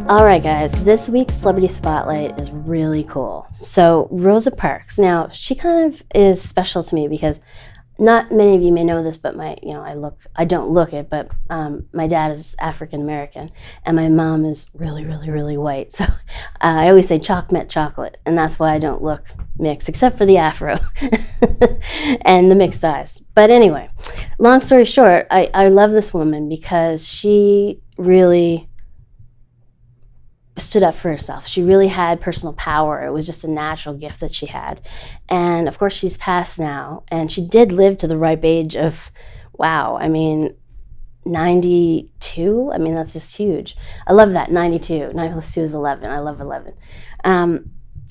All right, guys, this week's Celebrity Spotlight is really cool. So Rosa Parks, now she kind of is special to me because not many of you may know this, but I don't look it, but my dad is African American and my mom is really, really, really white. So I always say chalk met chocolate, and that's why I don't look mixed, except for the afro and the mixed eyes. But anyway, long story short, I love this woman because she really stood up for herself. She really had personal power. It was just a natural gift that she had. And of course she's passed now, and she did live to the ripe age of, 92. I mean, that's just huge. I love that, 92. 9 plus 2 is 11. I love 11.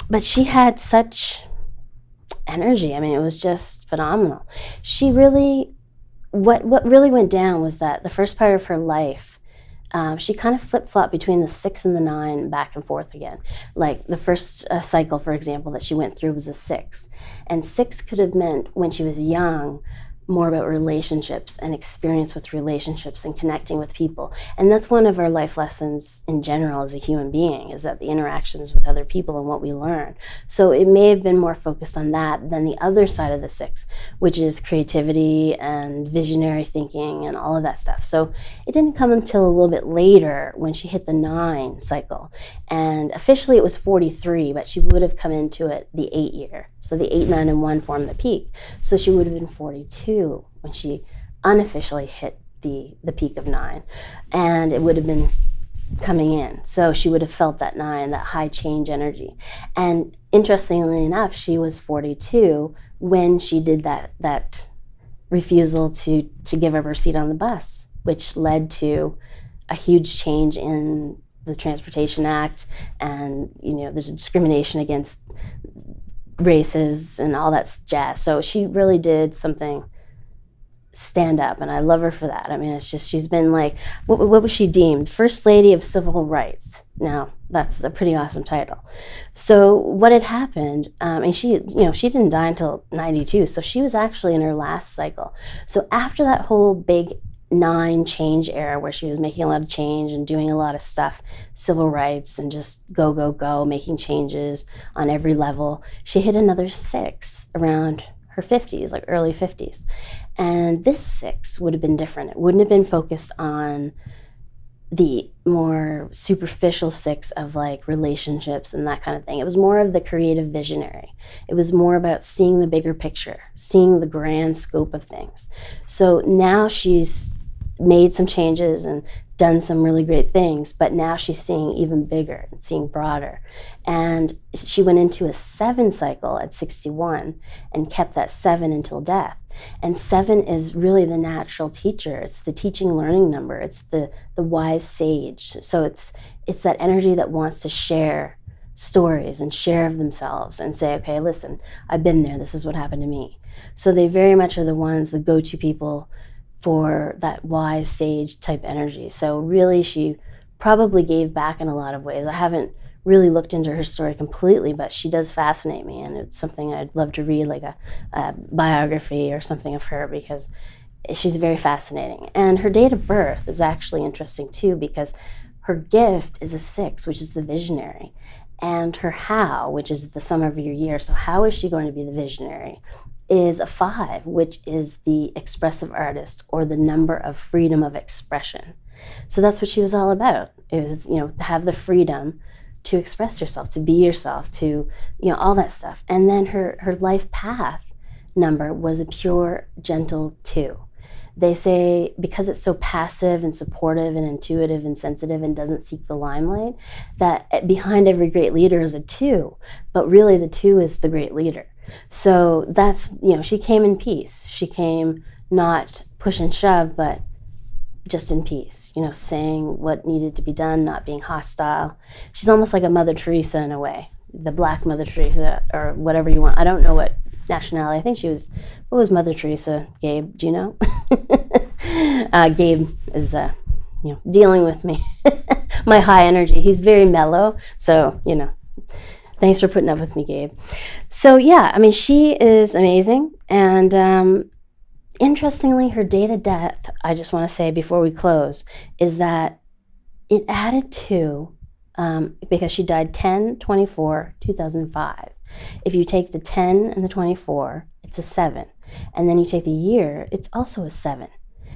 But she had such energy. I mean, it was just phenomenal. She really, what really went down was that the first part of her life, she kind of flip-flopped between the 6 and the 9, back and forth again. Like the first cycle, for example, that she went through was a 6. And 6 could have meant, when she was young, more about relationships and experience with relationships and connecting with people. And that's one of our life lessons in general as a human being, is that the interactions with other people and what we learn. So it may have been more focused on that than the other side of the 6, which is creativity and visionary thinking and all of that stuff. So it didn't come until a little bit later when she hit the 9 cycle. And officially it was 43, but she would have come into it the 8 year. So the 8, 9, and 1 formed the peak. So she would have been 42 when she unofficially hit the peak of 9. And it would have been coming in. So she would have felt that 9, that high change energy. And interestingly enough, she was 42 when she did that refusal to give up her seat on the bus, which led to a huge change in the Transportation Act, and there's a discrimination against races and all that jazz. So she really did something stand up, and I love her for that. I mean, it's just, she's been like, what was she deemed? First Lady of Civil Rights. Now, that's a pretty awesome title. So what had happened, and she didn't die until 92, so she was actually in her last cycle. So after that whole big 9 change era where she was making a lot of change and doing a lot of stuff, civil rights and just go, making changes on every level, she hit another 6 around her 50s, like early 50s. And this 6 would have been different. It wouldn't have been focused on the more superficial 6 of like relationships and that kind of thing. It was more of the creative visionary. It was more about seeing the bigger picture, seeing the grand scope of things. So now she's made some changes and done some really great things, but now she's seeing even bigger and seeing broader. And she went into a 7 cycle at 61 and kept that 7 until death. And 7 is really the natural teacher. It's the teaching learning number. It's the wise sage. So it's that energy that wants to share stories and share of themselves and say, okay, listen, I've been there. This is what happened to me. So they very much are the ones, the go-to people for that wise sage type energy. So really she probably gave back in a lot of ways. I haven't really looked into her story completely, but she does fascinate me, and it's something I'd love to read, like a biography or something of her, because she's very fascinating. And her date of birth is actually interesting too, because her gift is a 6, which is the visionary, and her how, which is the sum of your year. So how is she going to be the visionary? Is a 5, which is the expressive artist, or the number of freedom of expression. So that's what she was all about. It was, to have the freedom to express yourself, to be yourself, to, all that stuff. And then her life path number was a pure, gentle 2. They say because it's so passive and supportive and intuitive and sensitive and doesn't seek the limelight, that behind every great leader is a 2, but really the 2 is the great leader. So that's, she came in peace. She came not push and shove, but just in peace, saying what needed to be done, not being hostile. She's almost like a Mother Teresa in a way, the Black Mother Teresa, or whatever you want. I don't know what nationality. I think she was, what was Mother Teresa? Gabe, do you know? Gabe is, dealing with me, my high energy. He's very mellow, so thanks for putting up with me, Gabe. So yeah, I mean, she is amazing, and interestingly, her date of death, I just want to say before we close, is that it added to, because she died 10/24/2005. If you take the 10 and the 24, it's a 7. And then you take the year, it's also a 7.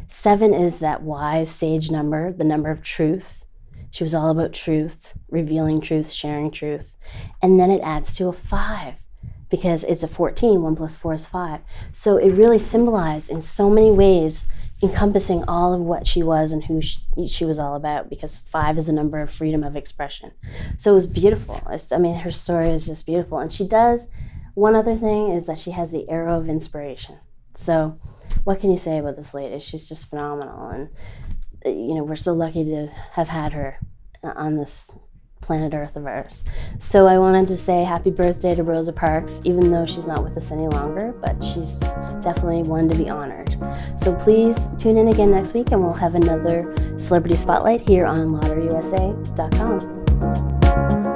7 is that wise sage number, the number of truth. She was all about truth, revealing truth, sharing truth. And then it adds to a 5 because it's a 14. 1 + 4 is 5. So it really symbolized in so many ways, encompassing all of what she was and who she was all about, because 5 is a number of freedom of expression. So it was beautiful. I mean, her story is just beautiful. And she does, one other thing is that she has the arrow of inspiration. So what can you say about this lady? She's just phenomenal. And, we're so lucky to have had her on this planet Earth of ours. So I wanted to say happy birthday to Rosa Parks, even though she's not with us any longer, but she's definitely one to be honored. So please tune in again next week, and we'll have another Celebrity Spotlight here on lotteryusa.com.